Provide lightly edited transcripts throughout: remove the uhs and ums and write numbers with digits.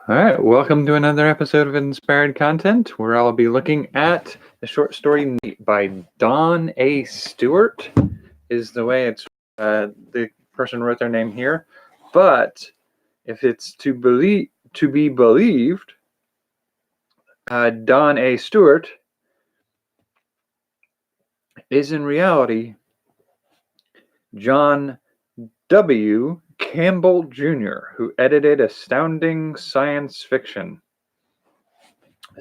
All right, welcome to another episode of Inspired Content, where I'll be looking at the short story Night by Don A Stuart, is the way it's the person wrote their name here. But if it's to be believed, Don A Stuart is in reality John W. Campbell Jr., who edited Astounding Science Fiction.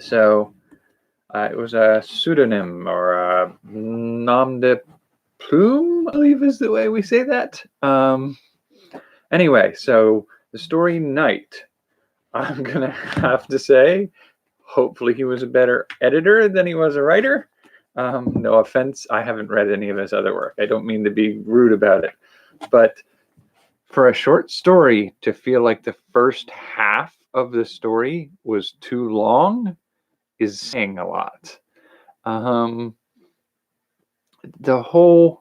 So it was a pseudonym or a nom de plume, I believe is the way we say that. Anyway, so the story Night, I'm going to have to say, hopefully he was a better editor than he was a writer. No offense, I haven't read any of his other work. I don't mean to be rude about it. But for a short story to feel like the first half of the story was too long is saying a lot. The whole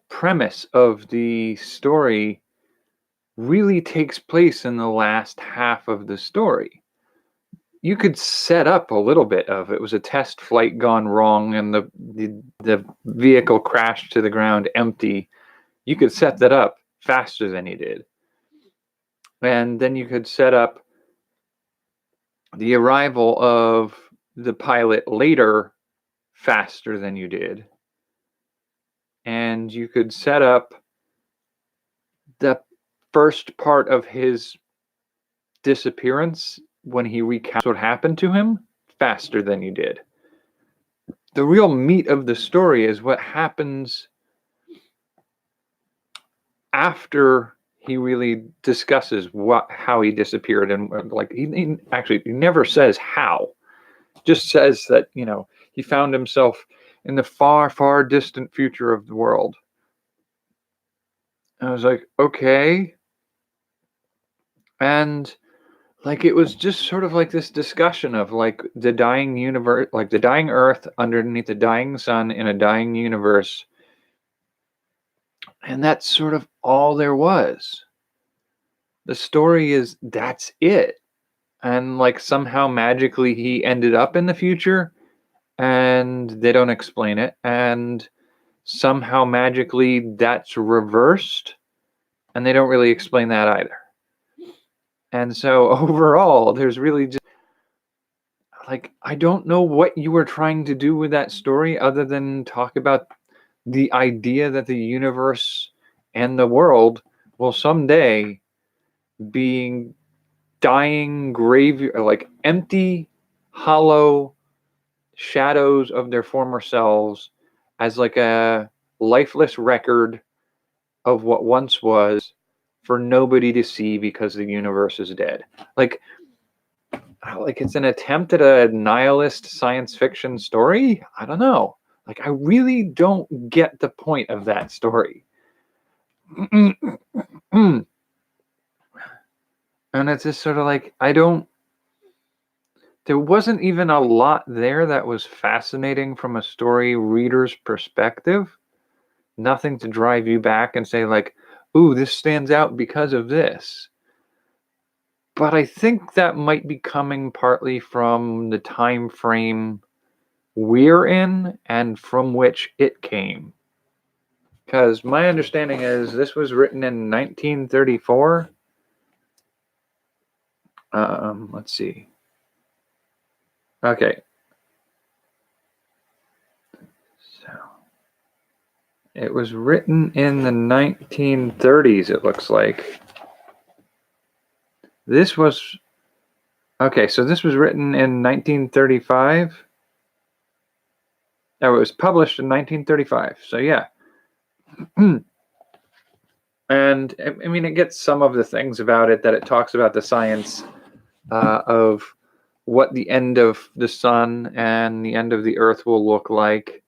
premise of the story really takes place in the last half of the story. You could set up a little bit of it was a test flight gone wrong and the vehicle crashed to the ground empty. You could set that up faster than he did. And then you could set up the arrival of the pilot later faster than you did. And you could set up the first part of his disappearance when he recounts what happened to him faster than you did. The real meat of the story is what happens after he really discusses how he disappeared, and like he never says how, just says that he found himself in the far distant future of the world. And I was like, okay. And like it was just sort of like this discussion of like the dying universe, like the dying earth underneath the dying sun in a dying universe. And that's sort of all there was. The story is that's it. And like somehow magically he ended up in the future and they don't explain it. And somehow magically that's reversed and they don't really explain that either. And so overall, there's really just like, I don't know what you were trying to do with that story other than talk about the idea that the universe and the world will someday being dying graveyard, like empty, hollow shadows of their former selves as like a lifeless record of what once was for nobody to see because the universe is dead. Like it's an attempt at a nihilist science fiction story. I don't know. Like I really don't get the point of that story. And it's just sort of like there wasn't even a lot there that was fascinating from a story reader's perspective. Nothing to drive you back and say like, ooh, this stands out because of this. But I think that might be coming partly from the time frame we're in and from which it came. Because my understanding is this was written in 1934. Let's see. Okay. So it was written in the 1930s, it looks like. This was written in 1935. Oh, it was published in 1935. So yeah. And I mean, it gets some of the things about it that it talks about the science of what the end of the sun and the end of the earth will look like.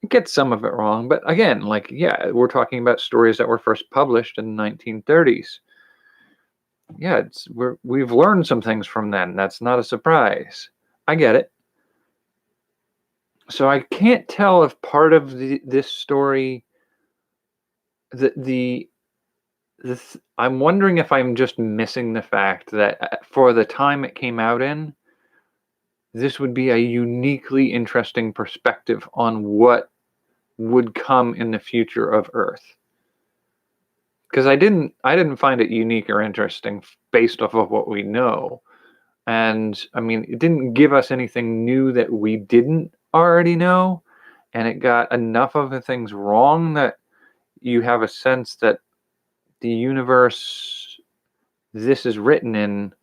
It gets some of it wrong, but again, like, yeah, we're talking about stories that were first published in the 1930s. Yeah, we've learned some things from then. That's not a surprise. I get it. So I can't tell if part of this story, the I'm wondering if I'm just missing the fact that for the time it came out in, this would be a uniquely interesting perspective on what would come in the future of Earth. Because I didn't find it unique or interesting based off of what we know. And I mean, it didn't give us anything new that we didn't already know. And it got enough of the things wrong that you have a sense that the universe this is written in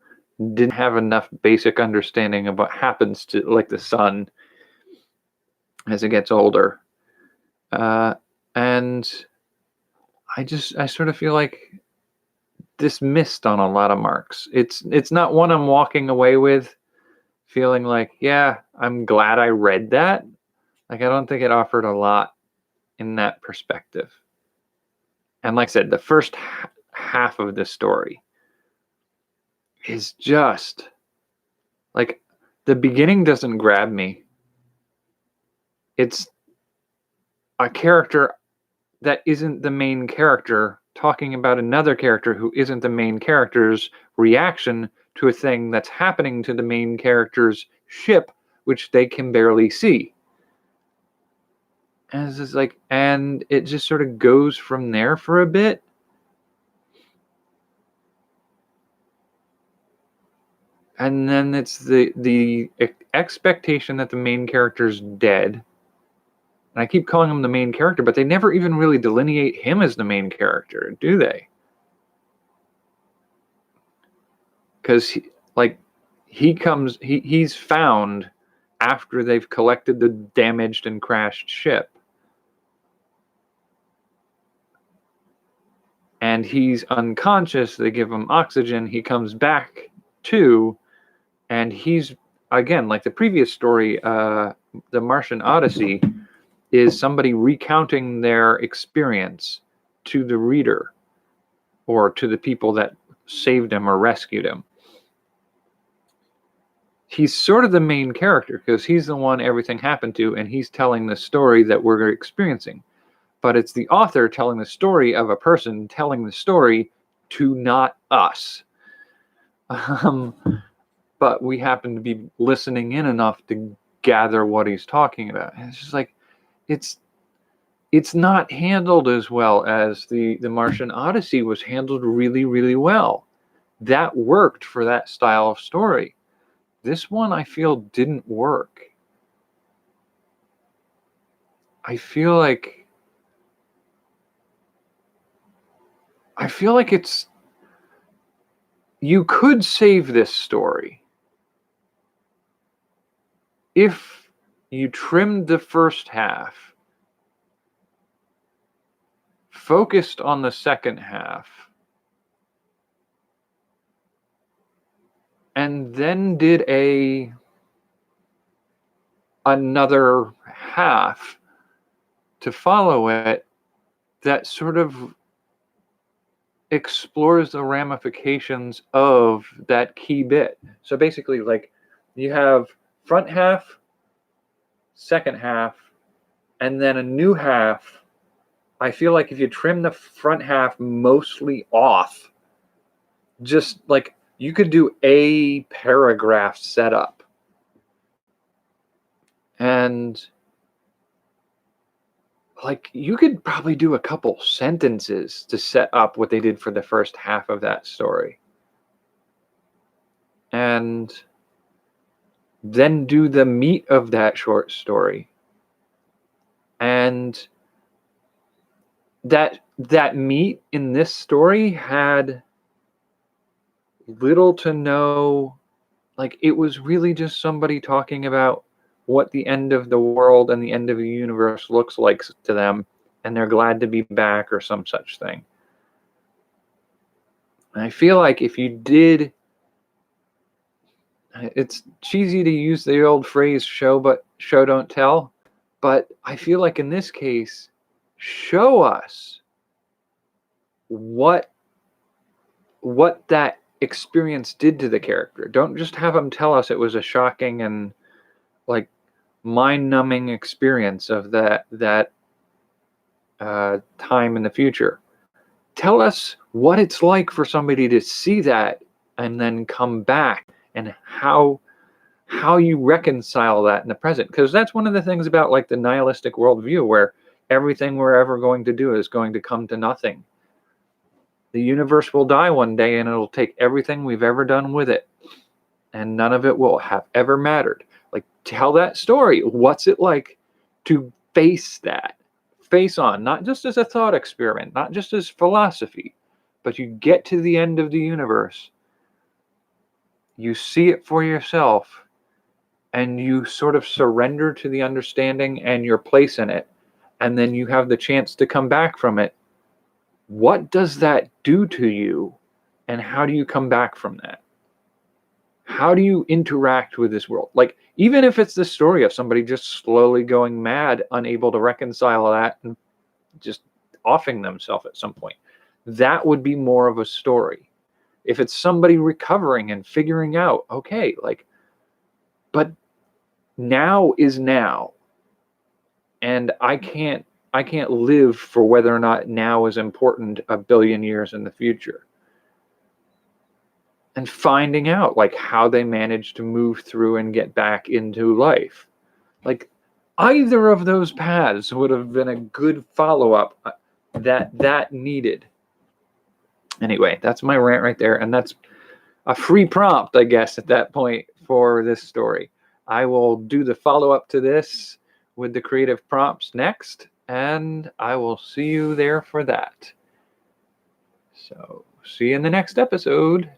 didn't have enough basic understanding of what happens to like the sun as it gets older. Uh, and I sort of feel like this missed on a lot of marks. It's not one I'm walking away with feeling like, yeah, I'm glad I read that. Like I don't think it offered a lot in that perspective. And like I said, the first half of the story is just like the beginning doesn't grab me. It's a character that isn't the main character talking about another character who isn't the main character's reaction to a thing that's happening to the main character's ship, which they can barely see. And it's just like, and it just sort of goes from there for a bit. And then it's the expectation that the main character's dead. And I keep calling him the main character, but they never even really delineate him as the main character, do they? Because he's found after they've collected the damaged and crashed ship. And he's unconscious. They give him oxygen. He comes back to, and he's, again, like the previous story, The Martian Odyssey, is somebody recounting their experience to the reader or to the people that saved him or rescued him. He's sort of the main character because he's the one everything happened to, and he's telling the story that we're experiencing. But it's the author telling the story of a person telling the story to not us. But we happen to be listening in enough to gather what he's talking about. And it's just like, it's not handled as well as the Martian Odyssey was handled really, really well. That worked for that style of story. This one I feel didn't work. I feel like it's, you could save this story if you trimmed the first half, focused on the second half, and then did another half to follow it that sort of explores the ramifications of that key bit. So basically, like, you have front half, second half, and then a new half. I feel like if you trim the front half mostly off, just like you could do a paragraph setup. And like you could probably do a couple sentences to set up what they did for the first half of that story. And then do the meat of that short story. And that meat in this story had little to no, like it was really just somebody talking about what the end of the world and the end of the universe looks like to them, and they're glad to be back or some such thing. And I feel like if you did, it's cheesy to use the old phrase show don't tell, but I feel like in this case, show us what that experience did to the character. Don't just have them tell us it was a shocking and like mind-numbing experience of that time in the future. tell us what it's like for somebody to see that and then come back, and how you reconcile that in the present, because that's one of the things about like the nihilistic worldview, where everything we're ever going to do is going to come to nothing. The universe will die one day, and it'll take everything we've ever done with it, and none of it will have ever mattered. Like, tell that story. What's it like to face that, face on, not just as a thought experiment, not just as philosophy, but you get to the end of the universe, you see it for yourself, and you sort of surrender to the understanding and your place in it, and then you have the chance to come back from it. What does that do to you, and how do you come back from that? How do you interact with this world? Like, even if it's the story of somebody just slowly going mad, unable to reconcile that, and just offing themselves at some point, that would be more of a story. If it's somebody recovering and figuring out, okay, like, but now is now, and I can't live for whether or not now is important a billion years in the future. And finding out like how they manage to move through and get back into life. Like, either of those paths would have been a good follow-up that needed. Anyway, that's my rant right there, and that's a free prompt, I guess, at that point for this story. I will do the follow-up to this with the creative prompts next, and I will see you there for that. So, see you in the next episode.